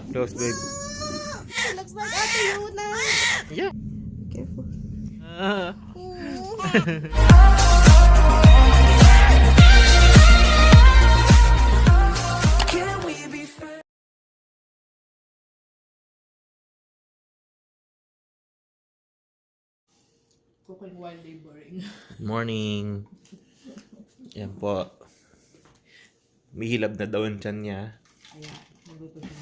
Close, babe. Looks like Ate Yuna. Yeah. Careful. Cooking while laboring. Morning. Yan po. Mihilab na daw ang tiyan niya. Ayan, nagluto siya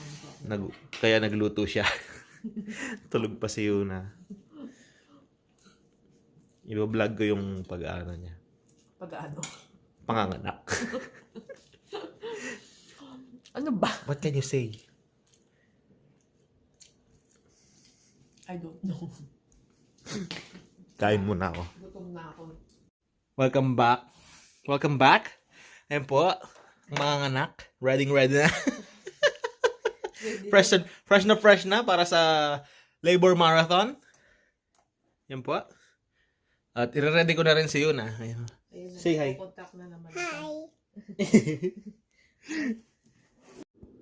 ng Kaya nagluto siya. Tulog pa si Yuna. I-vlog ko yung pag-ano niya. pag-ano. Panganganak. Ano ba? What can you say? I don't know. Kain muna ako. Gutom na ako. Welcome back. Welcome back. Ayan po. Mga anak. Ready na. fresh na para sa labor marathon. Yan po. At i-ready ko na rin si Yuna. Ayan. Ayun na, Say hi. contact na naman. Hi.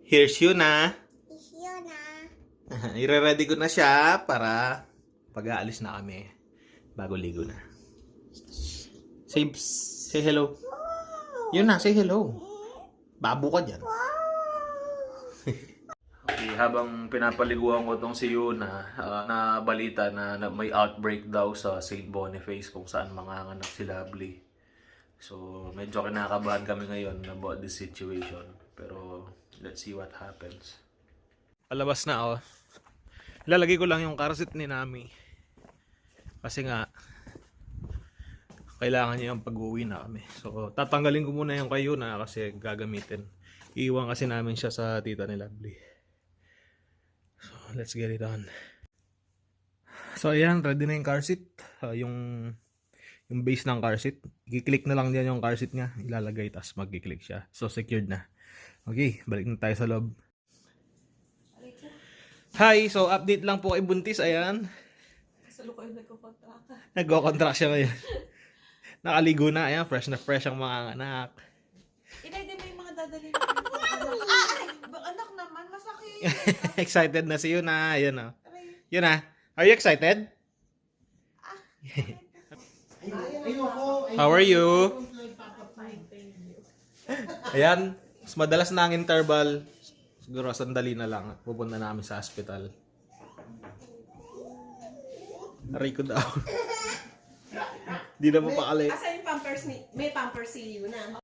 Here's Yuna. It's Yuna. I-ready ko na siya para pag-aalis na kami. Bago ligo na. Say hello. Yuna, say hello. Babo ka dyan. Okay, habang pinapaliguan ko tong si Yuna, na balita na may outbreak daw sa St. Boniface kung saan manganganak si Lovely. So, medyo kinakabahan kami ngayon about this situation. Pero, let's see what happens. Palabas na ako. Ilalagay ko lang yung car seat ni Nami. Kasi nga, kailangan niya yung pag-uwi na kami. So, tatanggalin ko muna yung kay Yuna kasi gagamitin. Iiwan kasi namin siya sa tita ni Lovely. So, let's get it on. So, ayan. Ready na yung car seat. Yung base ng car seat. I-click na lang diyan yung car seat niya. Ilalagay, tas mag-click siya. So, secured na. Okay, balik na tayo sa loob. Hi! So, update lang po kay Buntis. Ayan. Salo kayo nagko-contract. Nagko-contract siya ngayon. Nakaligo na. Ayan, fresh na fresh ang mga anak. Inay, di ba yung mga dadali na anak naman, masakit. Excited na si Yuna. Ayan o. Yuna, are you excited? How are you? Ayan, mas madalas na ang interval. Siguro sandali na lang. Pupunta namin sa hospital. Aray ko daw. Di na mapakali. Asa yung pampers ni... May pampers si Yuna.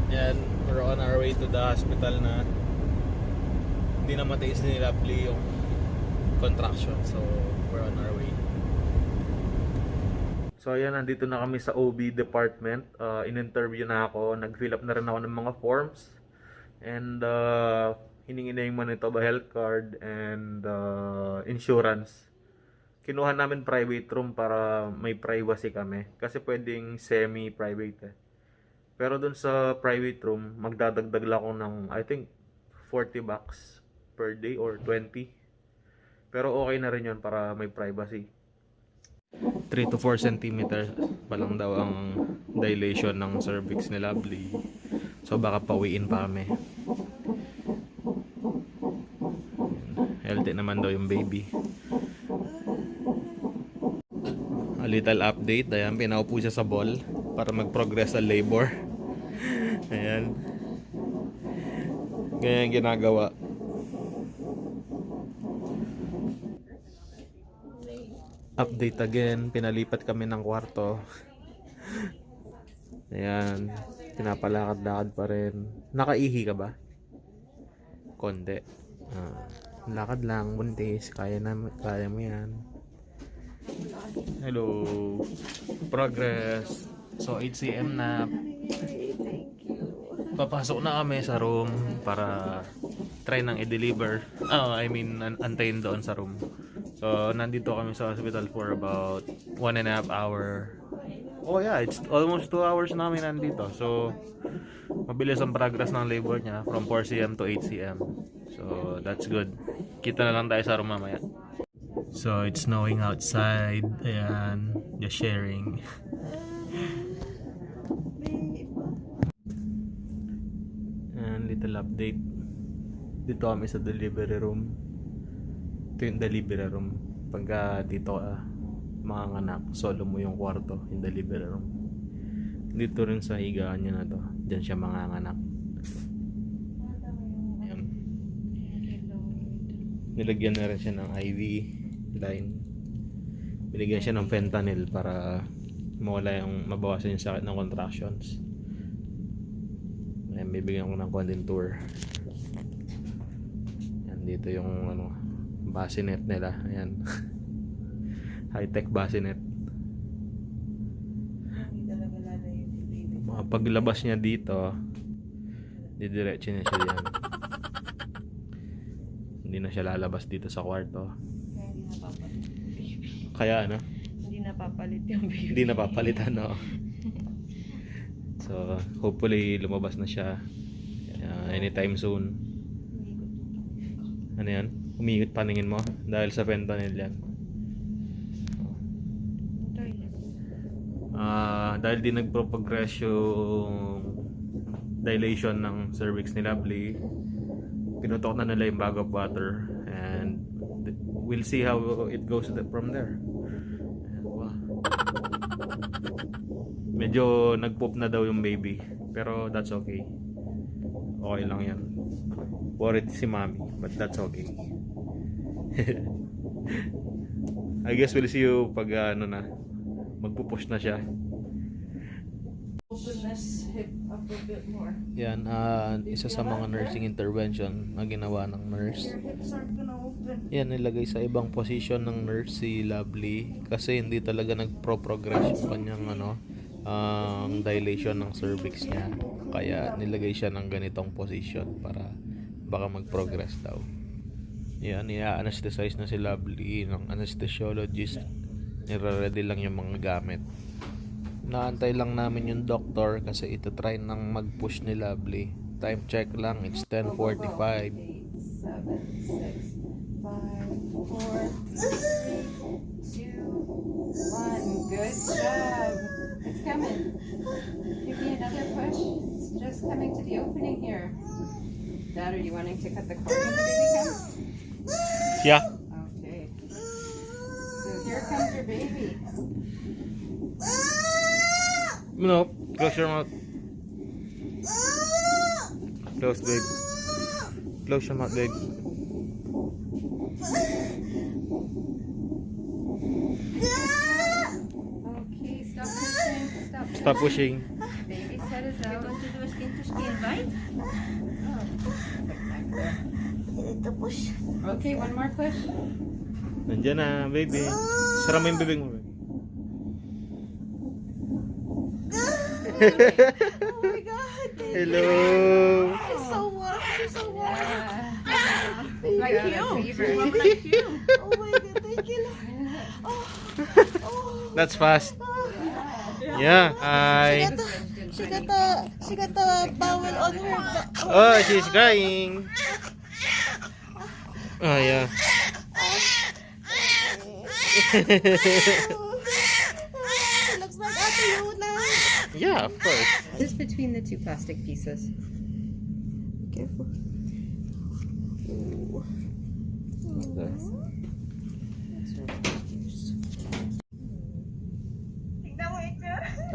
Ayan, we're on our way to the hospital na. Hindi na matiis ni Lovely yung contraction. So, we're on our way. So, ayan, nandito na kami sa OB department. In-interview na ako. Nag-fill up na rin ako ng mga forms. And, hiningi na yung Manitoba health card and insurance. Kinuha namin private room para may privacy kami. Kasi pwedeng semi-private eh. Pero dun sa private room, magdadagdag lang ako ng, I think, $40 per day or 20. Pero okay na rin yun para may privacy. 3 to 4 centimeters pa lang daw ang dilation ng cervix ni Lovely. So baka pauwiin pa kami. Healthy naman daw yung baby. A little update. Ayan, pinaupo siya sa ball para mag-progress sa labor. Ayan. Ganyan ginagawa. Update again. Pinalipat kami ng kwarto. Ayan. Pinapalakad-lakad pa rin. Nakaihi ka ba? Konti. Lakad lang, buntis. Kaya mo yan. Hello. Progress. So, 8 cm na. Papasok na kami sa room para try nang i-deliver. I mean, antayin doon sa room. So, nandito kami sa hospital for about 1.5 hour. Oh yeah, it's almost 2 hours namin nandito. So, mabilis ang progress ng labor niya from 4 cm to 8 cm. So, that's good. Kita na lang tayo sa room mamaya. So, it's snowing outside. Ayan, just sharing. And little update. Dito kami sa delivery room. Ito yung delivery room. Pagka dito ka mga anak, solo mo yung kwarto, yung delivery room. Dito rin sa higaan niya na to. Diyan siya mga anak. Ayan. Nilagyan na rin siya ng IV line. Binigyan siya ng fentanyl para mabawasan yung sakit ng contractions. Ayan, bibigyan ko ng konting tour. Ayan, dito yung bassinet nila. Ayan. High-tech bassinet. Paglabas niya dito, didiretso niya siya yan. Hindi na siya lalabas dito sa kwarto. Kaya Hindi napapalit yung baby. hindi napapalitan, no? So, hopefully lumabas na siya anytime soon. Ano yan? Umiikot paningin mo dahil sa fentanyl yan. Dahil di nagpo-progress yung dilation ng cervix ni Lovely, pinutok na nila yung bag of water, and we'll see how it goes from there. And, wow. Medyo nag-poop na daw yung baby, pero that's okay. Okay lang yan. Worried si mommy, but that's okay. I guess we'll see you pag magpupush na siya. Open this hip up a bit more. Yan, isa sa mga nursing intervention na ginawa ng nurse. Your hips aren't gonna open. Yan, nilagay sa ibang position ng nurse si Lovely kasi hindi talaga nagpro-progress yung kanyang ang dilation ng cervix niya. Kaya nilagay siya ng ganitong position para baka mag-progress daw. Yan, i-anesthetize na si Lovely ng anesthesiologist. Nire-ready lang yung mga gamit. Naantay lang namin yung doctor kasi ito try nang mag-push ni Lovely. Time check lang, it's 10:45. 8, 7, 6, 5, 4, 3, 2, 1. Good job. It's coming. Give me another push. It's just coming to the opening here. Dad, are you wanting to cut the cord when the baby comes? Yeah. Okay. So here comes your baby. No, close your mouth. Close, babe. Close your mouth, babe. Okay, stop pushing. Stop pushing. Baby's head is out. Want to do a skin to skin bite? Oh, spectacular. Ito push. Okay, one more push. Nandiyan na, baby. Sara mo yung bibig mo, baby. Oh my God. Hello. It's so warm. It's so warm. Like Thank you. you. Like you. Oh my God. Thank you, Lord. Oh. That's fast. Yeah. Hi. She got a bowel on her. Oh, she's crying. Oh, yeah. It looks like Ate Yuna. Yeah, of course. Just between the two plastic pieces. Careful. Ooh.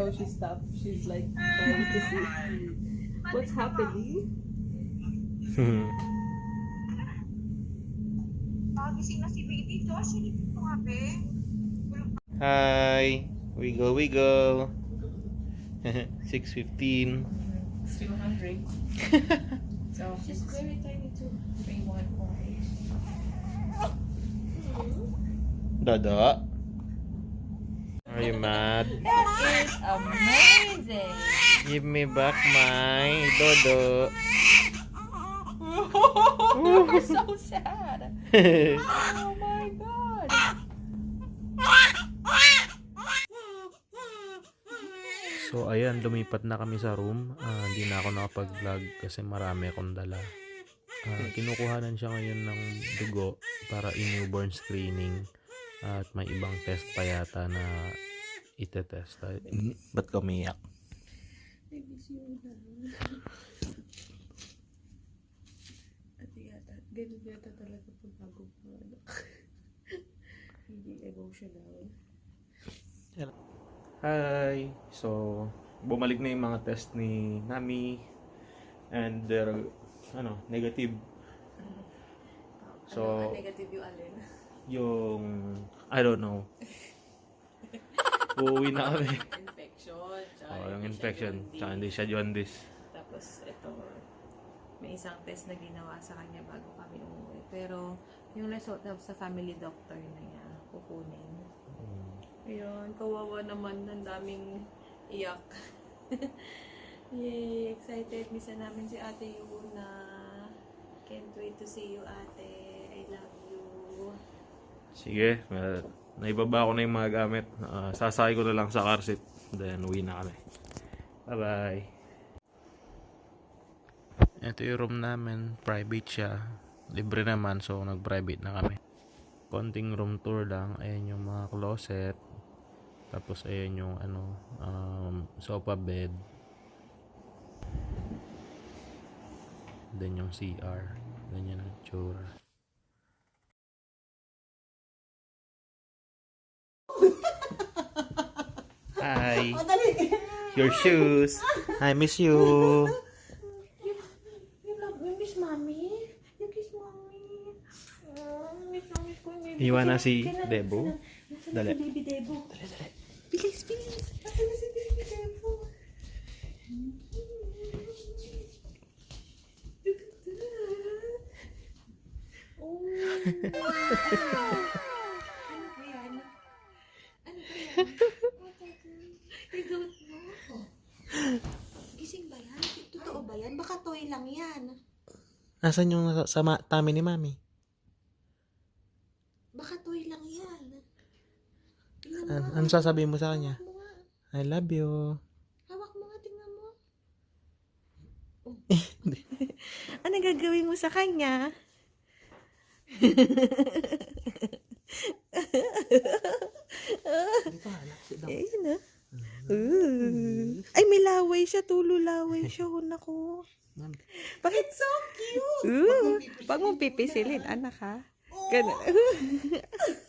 Oh, she stopped. She's like trying to see what's happening. Pagising na si baby Josh. Hindi ko nga, be. Hi. We go. 6:15. Still hungry. So she's very tiny too. 3-1-4-8. Dodo. Are you mad? That is amazing. Give me back my Dodo. You're so sad. Oh my God. So ayan, lumipat na kami sa room. Hindi na ako nakapag-vlog kasi marami akong dala. Kinukuhanan siya ngayon ng dugo para in-newborn screening. At may ibang test pa yata na itetest. Ba't ka umiyak? Ganun yata talaga pag bago pa anak. Hindi emotional. Hi! So, bumalik na yung mga test ni Nami and they're, negative. So, Negative yung alin? yung, I don't know. Uuwi na kami. Infection. Yung infection. Tsaka hindi siya jaundice. Tapos ito, may isang test na ginawa sa kanya bago kami umuwi. Pero yung result na sa family doctor na niya, kukunin. Ayun, kawawa naman, ang daming iyak. Yay, excited. Misa namin si Ate Yuna. Can't wait to see you, Ate. I love you. Sige, naibaba ko na yung mga gamit. Sasakay ko na lang sa car seat. Then, uwi na kami. Bye-bye. Ito yung room namin. Private siya. Libre naman, so nag-private na kami. Konting room tour lang. Ayan yung mga closet. Tapos ayan yung sofa bed. Then yung CR. Ganyan ang tsura. Hi. Your shoes. I miss you. You miss mommy? You kiss mommy? Miss ko yung baby. You wanna see Debo? Dali. Si baby Debo. Dali. Bilis. Nasaan na si baby Debo? Oh. Wow. Ano ba yan? I don't know. Gising ba yan? Totoo ba yan? Baka toy lang yan. Nasaan yung tummy ni Mami? Baka toy lang yan. Ano sasabihin mo sa kanya? Hawak mo nga. I love you. Hawak mo nga, tingnan mo. Oh. Ano gagawin mo sa kanya? Ayun na. Ay, may laway siya. Tulo laway siya. Naku. Bakit so cute? Pag mong pipisilin, anak ha? Ganun.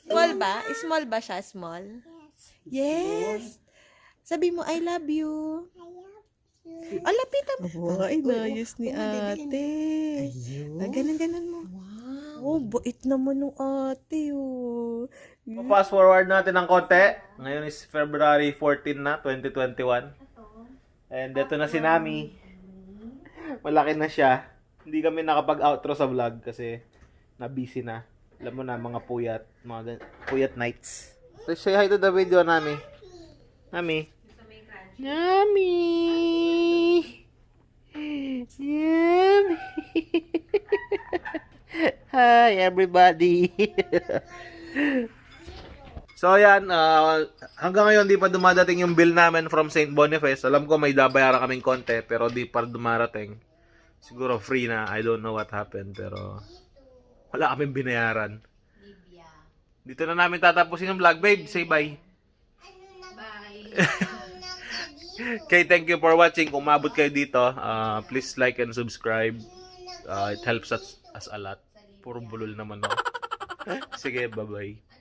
Small ba? Small ba siya? Small? Yes. Sabi mo, I love you. Oh, lapitan mo. Ay, nayos ni ate. Ganun mo. Wow. Oh, bait naman ng ate, oh. Fast forward natin ng konti. Ngayon is February 14 na, 2021. And ito na si Nami. Malaki na siya. Hindi kami nakapag-outro sa vlog kasi na-busy na. Alam mo na, mga puyat nights. So, say hi to the video, Nami. Nami. Nami. Nami. Hi, everybody. So, ayan. Hanggang ngayon, di pa dumadating yung bill namin from St. Boniface. Alam ko may dabayaran kaming konti, pero di pa dumarating. Siguro free na. I don't know what happened, pero wala kaming binayaran. Dito na namin tatapusin yung vlog, babe. Say bye. Bye. Okay, thank you for watching. Kung umabot kayo dito, please like and subscribe. It helps us a lot. Puro bulol naman ako. Sige, bye-bye.